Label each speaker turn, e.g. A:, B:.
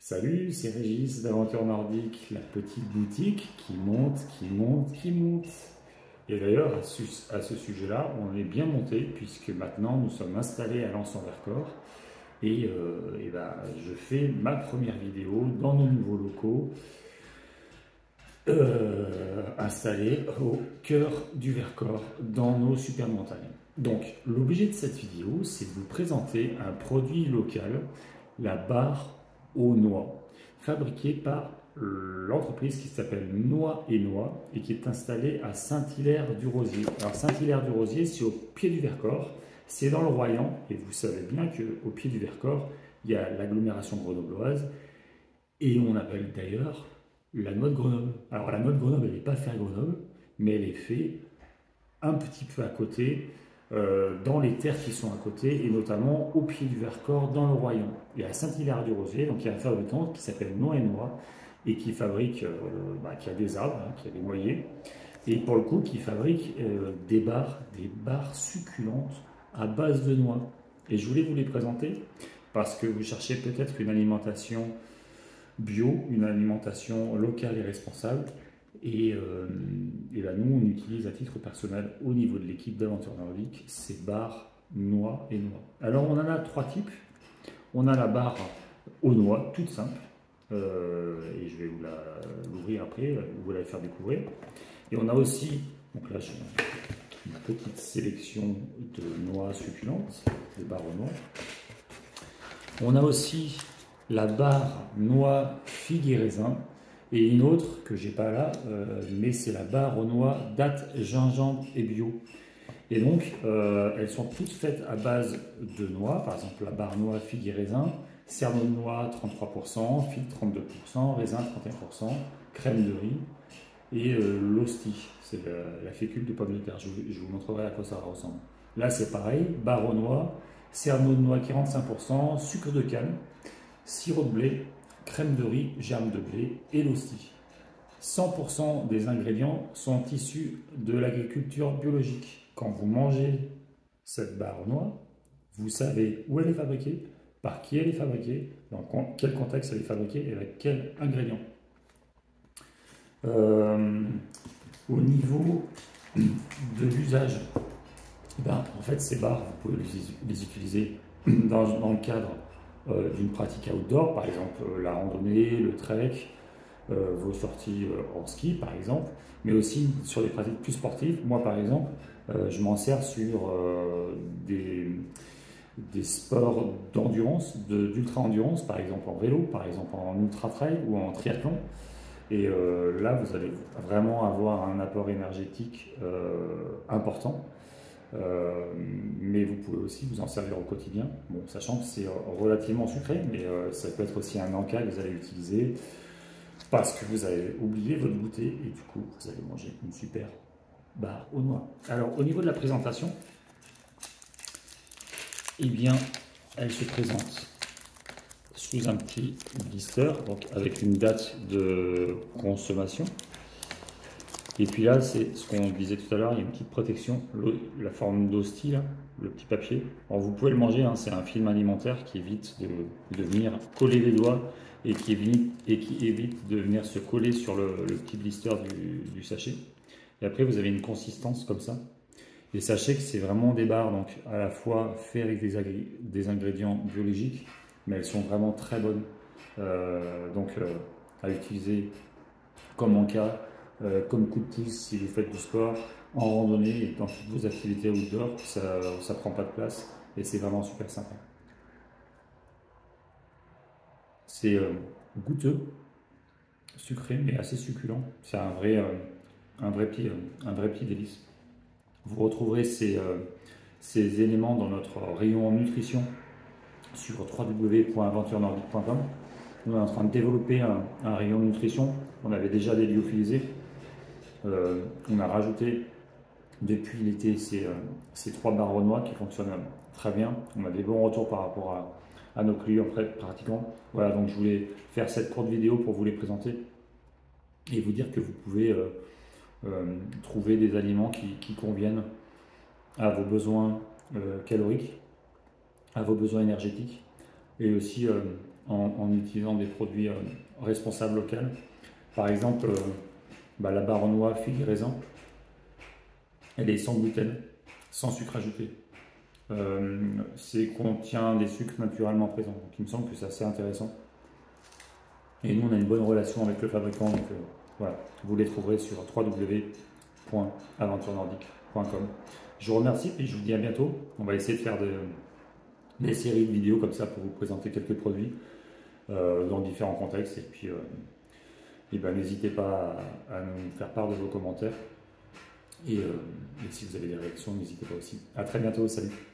A: Salut, c'est Régis d'Aventure Nordique, la petite boutique qui monte, qui monte, qui monte. Et d'ailleurs, à ce sujet-là, on est bien monté puisque maintenant nous sommes installés à Lens-en-Vercors et ben, je fais ma première vidéo dans nos nouveaux locaux installés au cœur du Vercors, dans nos super montagnes. Donc, l'objet de cette vidéo, c'est de vous présenter un produit local, la barre aux noix, fabriquée par l'entreprise qui s'appelle Noix et Noix et qui est installée à Saint-Hilaire-du-Rosier. Alors Saint-Hilaire-du-Rosier, c'est au pied du Vercors, c'est dans le Royan et vous savez bien qu'au pied du Vercors, il y a l'agglomération grenobloise et on appelle d'ailleurs la noix de Grenoble. Alors la noix de Grenoble, elle n'est pas faite à Grenoble, mais elle est faite un petit peu à côté, dans les terres qui sont à côté, et notamment au pied du Vercors, dans le Royan. Et à Saint-Hilaire-du-Rosier, donc il y a un fabricant qui s'appelle Noix et Noix, et qui fabrique, qui a des arbres, hein, qui a des noyers, et pour le coup qui fabrique des barres succulentes à base de noix. Et je voulais vous les présenter, parce que vous cherchez peut-être une alimentation bio, une alimentation locale et responsable. Et là, nous, on utilise à titre personnel, au niveau de l'équipe d'Aventure Nordique, ces barres noix et noix. Alors, on en a trois types. On a la barre aux noix, toute simple. Et je vais vous l'ouvrir après, vous la faire découvrir. Et on a aussi, donc là, j'ai une petite sélection de noix succulentes, des barres aux noix. On a aussi la barre noix, figue et raisin. Et une autre que j'ai pas là, mais c'est la barre aux noix, dattes, gingembre et bio. Et donc, elles sont toutes faites à base de noix. Par exemple, la barre noix, figue et raisin, cerneau de noix 33%, figue 32%, raisin 31%, crème de riz et l'hostie, c'est la fécule de pomme de terre. Je vous montrerai à quoi ça ressemble. Là, c'est pareil, barre aux noix, cerneau de noix 45%, sucre de canne, sirop de blé, crème de riz, germe de blé et l'hostie. 100% des ingrédients sont issus de l'agriculture biologique. Quand vous mangez cette barre aux noix, vous savez où elle est fabriquée, par qui elle est fabriquée, dans quel contexte elle est fabriquée et avec quels ingrédients. Au niveau de l'usage, en fait ces barres, vous pouvez les utiliser dans le cadre d'une pratique outdoor, par exemple la randonnée, le trek, vos sorties en ski par exemple, mais aussi sur des pratiques plus sportives. Moi par exemple, je m'en sers sur des sports d'endurance, d'ultra-endurance, par exemple en vélo, par exemple en ultra-trail ou en triathlon. Et là, vous allez vraiment avoir un apport énergétique important. Mais vous pouvez aussi vous en servir au quotidien, bon, sachant que c'est relativement sucré, mais ça peut être aussi un encas que vous allez utiliser parce que vous avez oublié votre goûter et du coup vous allez manger une super barre aux noix. Alors au niveau de la présentation, eh bien elle se présente sous un petit blister, donc avec une date de consommation. Et puis là, c'est ce qu'on disait tout à l'heure, il y a une petite protection, la forme d'hostie, le petit papier. Alors vous pouvez le manger, hein, c'est un film alimentaire qui évite de venir coller les doigts et qui évite de venir se coller sur le petit blister du sachet. Et après, vous avez une consistance comme ça. Et sachez que c'est vraiment des barres, donc à la fois faites avec des ingrédients biologiques, mais elles sont vraiment très bonnes. À utiliser comme encas, comme coup de pouce si vous faites du sport, en randonnée et dans toutes vos activités outdoor, ça ne prend pas de place et c'est vraiment super sympa. C'est goûteux, sucré mais assez succulent. C'est un vrai petit délice. Vous retrouverez ces éléments dans notre rayon nutrition sur www.aventurenordique.com. Nous, on est en train de développer un rayon nutrition. On avait déjà des lyophilisés. On a rajouté depuis l'été ces trois barres aux noix qui fonctionnent très bien. On a des bons retours par rapport à nos clients pratiquants. Voilà, donc je voulais faire cette courte vidéo pour vous les présenter et vous dire que vous pouvez trouver des aliments qui conviennent à vos besoins caloriques, à vos besoins énergétiques et aussi en utilisant des produits responsables locaux. Par exemple, la barre noix figue raisin, elle est sans gluten, sans sucre ajouté. Contient des sucres naturellement présents. Donc il me semble que c'est assez intéressant. Et nous, on a une bonne relation avec le fabricant. Donc voilà, vous les trouverez sur www.aventurenordique.com. Je vous remercie et je vous dis à bientôt. On va essayer de faire des séries de vidéos comme ça pour vous présenter quelques produits dans différents contextes. Et puis, n'hésitez pas à nous faire part de vos commentaires. Et si vous avez des réactions, n'hésitez pas aussi. À très bientôt, salut!